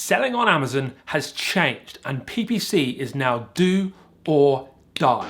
Selling on Amazon has changed and PPC is now do or die.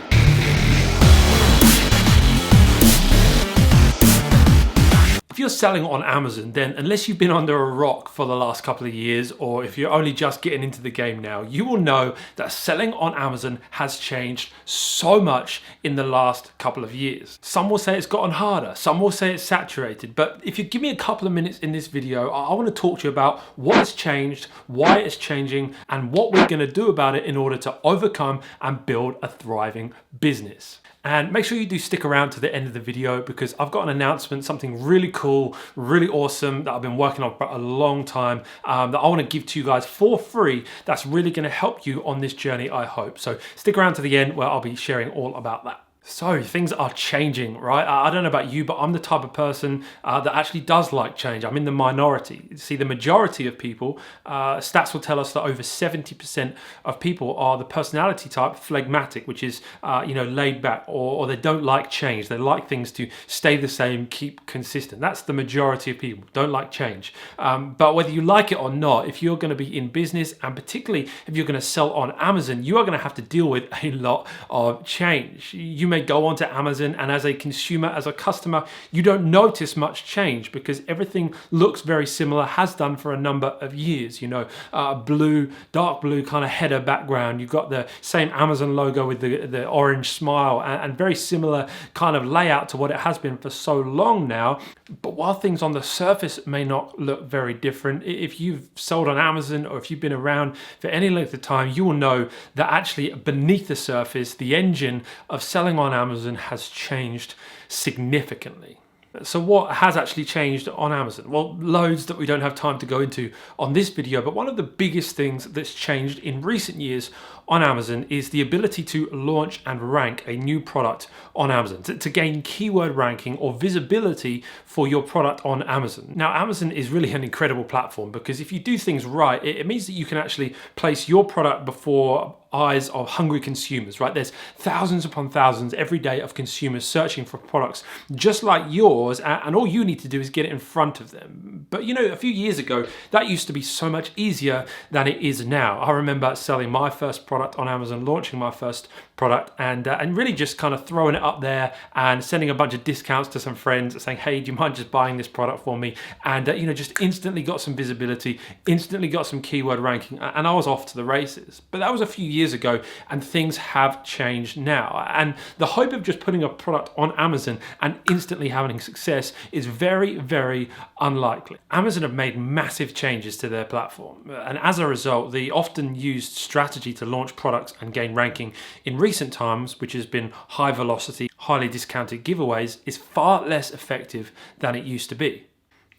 If you're selling on Amazon, then unless you've been under a rock for the last couple of years, or if you're only just getting into the game now, you will know that selling on Amazon has changed so much in the last couple of years. Some will say it's gotten harder, some will say it's saturated, but if you give me a couple of minutes in this video, I want to talk to you about what has changed, why it's changing, and what we're going to do about it in order to overcome and build a thriving business. And make sure you do stick around to the end of the video because I've got an announcement, something really cool, really awesome that I've been working on for a long time that I want to give to you guys for free. That's really going to help you on this journey, I hope. So stick around to the end where I'll be sharing all about that. So things are changing, right? I don't know about you, but I'm the type of person that actually does like change. I'm in the minority. See, the majority of people, stats will tell us that over 70% of people are the personality type phlegmatic, which is, laid back, or they don't like change. They like things to stay the same, keep consistent. That's the majority of people, don't like change. But whether you like it or not, if you're going to be in business, and particularly if you're going to sell on Amazon, you are going to have to deal with a lot of change. You may go onto Amazon and as a consumer, as a customer, you don't notice much change because everything looks very similar, has done for a number of years. Blue, dark blue kind of header background. You've got the same Amazon logo with the orange smile and very similar kind of layout to what it has been for so long now. But while things on the surface may not look very different, if you've sold on Amazon or if you've been around for any length of time, you will know that actually beneath the surface, the engine of selling on Amazon has changed significantly. So what has actually changed on Amazon? Well, loads that we don't have time to go into on this video, but one of the biggest things that's changed in recent years on Amazon is the ability to launch and rank a new product on Amazon, to gain keyword ranking or visibility for your product on Amazon. Now, Amazon is really an incredible platform because if you do things right, it means that you can actually place your product before eyes of hungry consumers, right? There's thousands upon thousands every day of consumers searching for products just like yours, and all you need to do is get it in front of them. But a few years ago, that used to be so much easier than it is now. I remember selling my first product on Amazon, launching my first product, and really just kind of throwing it up there and sending a bunch of discounts to some friends saying, hey, do you mind just buying this product for me? And just instantly got some visibility, instantly got some keyword ranking, and I was off to the races. But that was a few years ago, and things have changed now. And the hope of just putting a product on Amazon and instantly having success is very, very unlikely. Amazon have made massive changes to their platform, and as a result, the often used strategy to launch products and gain ranking in recent times, which has been high velocity, highly discounted giveaways, is far less effective than it used to be.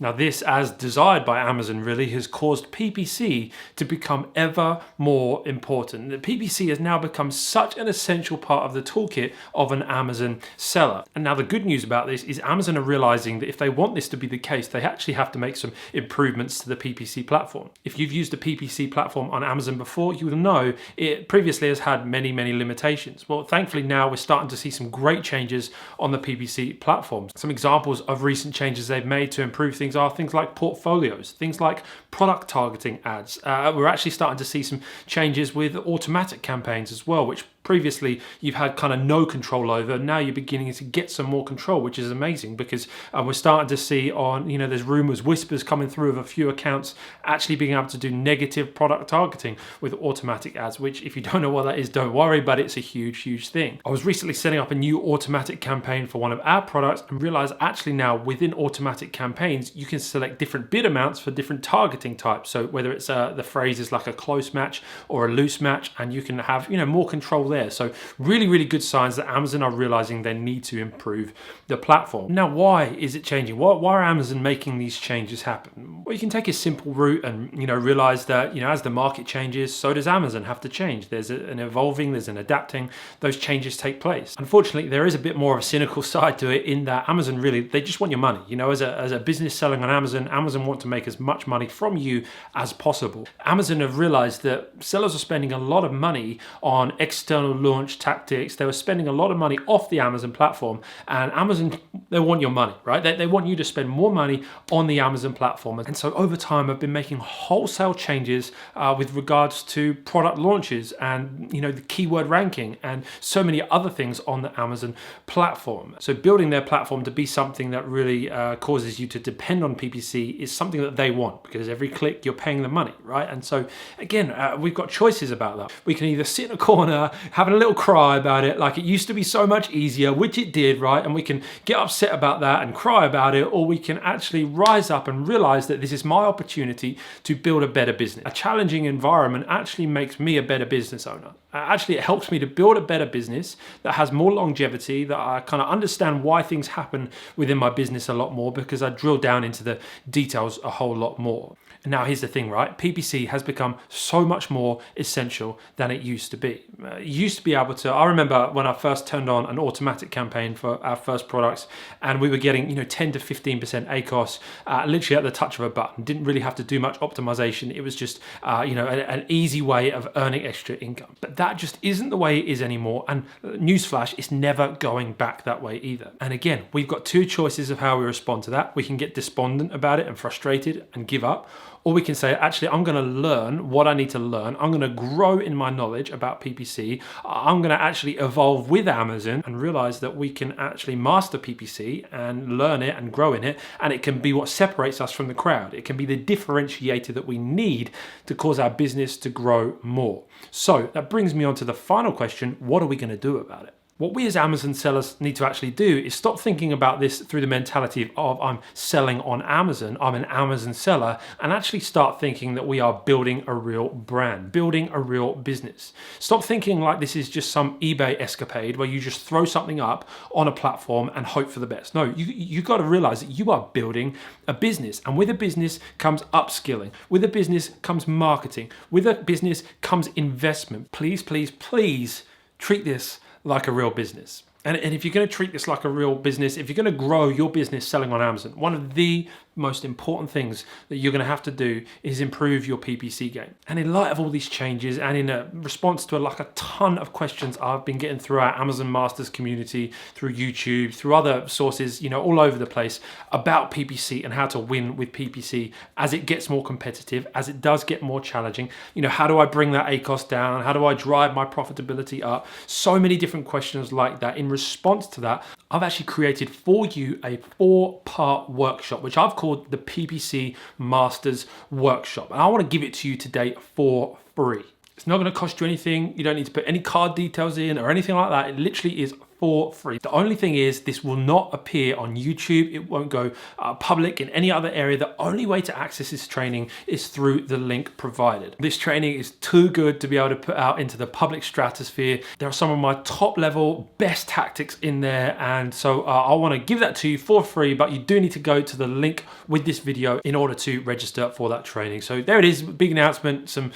Now this, as desired by Amazon, really has caused PPC to become ever more important. The PPC has now become such an essential part of the toolkit of an Amazon seller. And now the good news about this is Amazon are realizing that if they want this to be the case, they actually have to make some improvements to the PPC platform. If you've used the PPC platform on Amazon before, you will know it previously has had many, many limitations. Well, thankfully now we're starting to see some great changes on the PPC platform. Some examples of recent changes they've made to improve things are things like portfolios, things like product targeting ads. We're actually starting to see some changes with automatic campaigns as well, which previously you've had kind of no control over. Now you're beginning to get some more control, which is amazing because we're starting to see on, there's rumors, whispers coming through of a few accounts actually being able to do negative product targeting with automatic ads, which if you don't know what that is, don't worry, but it's a huge, huge thing. I was recently setting up a new automatic campaign for one of our products and realized actually now within automatic campaigns, you can select different bid amounts for different targeting types. So whether it's the phrase is like a close match or a loose match, and you can have, more control there. So really, really good signs that Amazon are realizing they need to improve the platform. Now, why is it changing? Why are Amazon making these changes happen? Well, you can take a simple route and, realize that, as the market changes, so does Amazon have to change. There's an evolving, there's an adapting, those changes take place. Unfortunately, there is a bit more of a cynical side to it in that Amazon really, they just want your money. As a business selling on Amazon want to make as much money from you as possible. Amazon have realized that sellers are spending a lot of money on external external launch tactics. They were spending a lot of money off the Amazon platform, and Amazon, they want your money, right? They want you to spend more money on the Amazon platform. And so over time, I've been making wholesale changes with regards to product launches and, you know, the keyword ranking and so many other things on the Amazon platform. So building their platform to be something that really causes you to depend on PPC is something that they want, because every click you're paying them money, right? And so again, we've got choices about that. We can either sit in a corner having a little cry about it, like it used to be so much easier, which it did, right? And we can get upset about that and cry about it, or we can actually rise up and realize that this is my opportunity to build a better business. A challenging environment actually makes me a better business owner. Actually, it helps me to build a better business that has more longevity, that I kind of understand why things happen within my business a lot more, because I drill down into the details a whole lot more. And now here's the thing, right? PPC has become so much more essential than it used to be. It used to be able to, I remember when I first turned on an automatic campaign for our first products, and we were getting, 10 to 15% ACOS literally at the touch of a button. Didn't really have to do much optimization. It was just, an easy way of earning extra income. But that just isn't the way it is anymore. And newsflash, it's never going back that way either. And again, we've got two choices of how we respond to that. We can get despondent about it and frustrated and give up. Or we can say, actually, I'm going to learn what I need to learn. I'm going to grow in my knowledge about PPC. I'm going to actually evolve with Amazon and realize that we can actually master PPC and learn it and grow in it. And it can be what separates us from the crowd. It can be the differentiator that we need to cause our business to grow more. So that brings me on to the final question. What are we going to do about it? What we as Amazon sellers need to actually do is stop thinking about this through the mentality of I'm selling on Amazon, I'm an Amazon seller, and actually start thinking that we are building a real brand, building a real business. Stop thinking like this is just some eBay escapade where you just throw something up on a platform and hope for the best. No, you got to realize that you are building a business, and with a business comes upskilling. With a business comes marketing. With a business comes investment. Please, please, please treat this like a real business. And if you're going to treat this like a real business, if you're going to grow your business selling on Amazon, one of the most important things that you're going to have to do is improve your PPC game. And in light of all these changes, and in a response to a ton of questions I've been getting through our Amazon Masters community, through YouTube, through other sources, all over the place about PPC and how to win with PPC as it gets more competitive, as it does get more challenging. How do I bring that ACOS down? How do I drive my profitability up? So many different questions like that. In response to that, I've actually created for you a 4-part workshop, which I've called the PPC Masters Workshop. And I want to give it to you today for free. It's not going to cost you anything. You don't need to put any card details in or anything like that. It literally is for free. The only thing is this will not appear on YouTube. It won't go public in any other area. The only way to access this training is through the link provided. This training is too good to be able to put out into the public stratosphere. There are some of my top level best tactics in there. And so I want to give that to you for free, but you do need to go to the link with this video in order to register for that training. So there it is, big announcement, some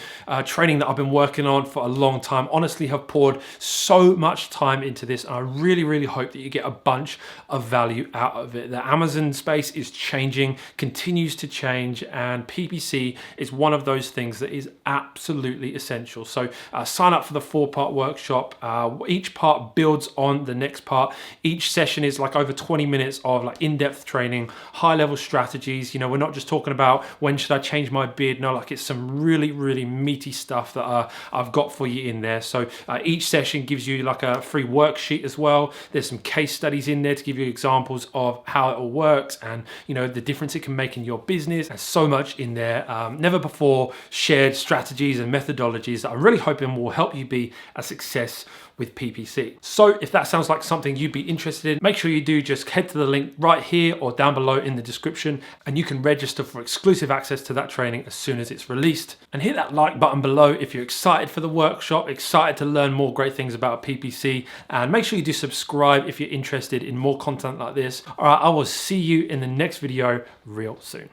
training that I've been working on for a long time. Honestly, have poured so much time into this. And I really hope that you get a bunch of value out of it. The Amazon space is changing, continues to change, and PPC is one of those things that is absolutely essential. So sign up for the 4-part workshop. Each part builds on the next part. Each session is like over 20 minutes of in-depth training, high-level strategies. We're not just talking about when should I change my beard. No, it's some really meaty stuff that I've got for you in there. So each session gives you a free worksheet as well. There's some case studies in there to give you examples of how it all works and the difference it can make in your business. There's so much in there, never before shared strategies and methodologies that I'm really hoping will help you be a success with PPC. So if that sounds like something you'd be interested in, make sure you do just head to the link right here or down below in the description, and you can register for exclusive access to that training as soon as it's released. And hit that like button below if you're excited for the workshop, excited to learn more great things about PPC, and make sure you do subscribe if you're interested in more content like this. All right, I will see you in the next video real soon.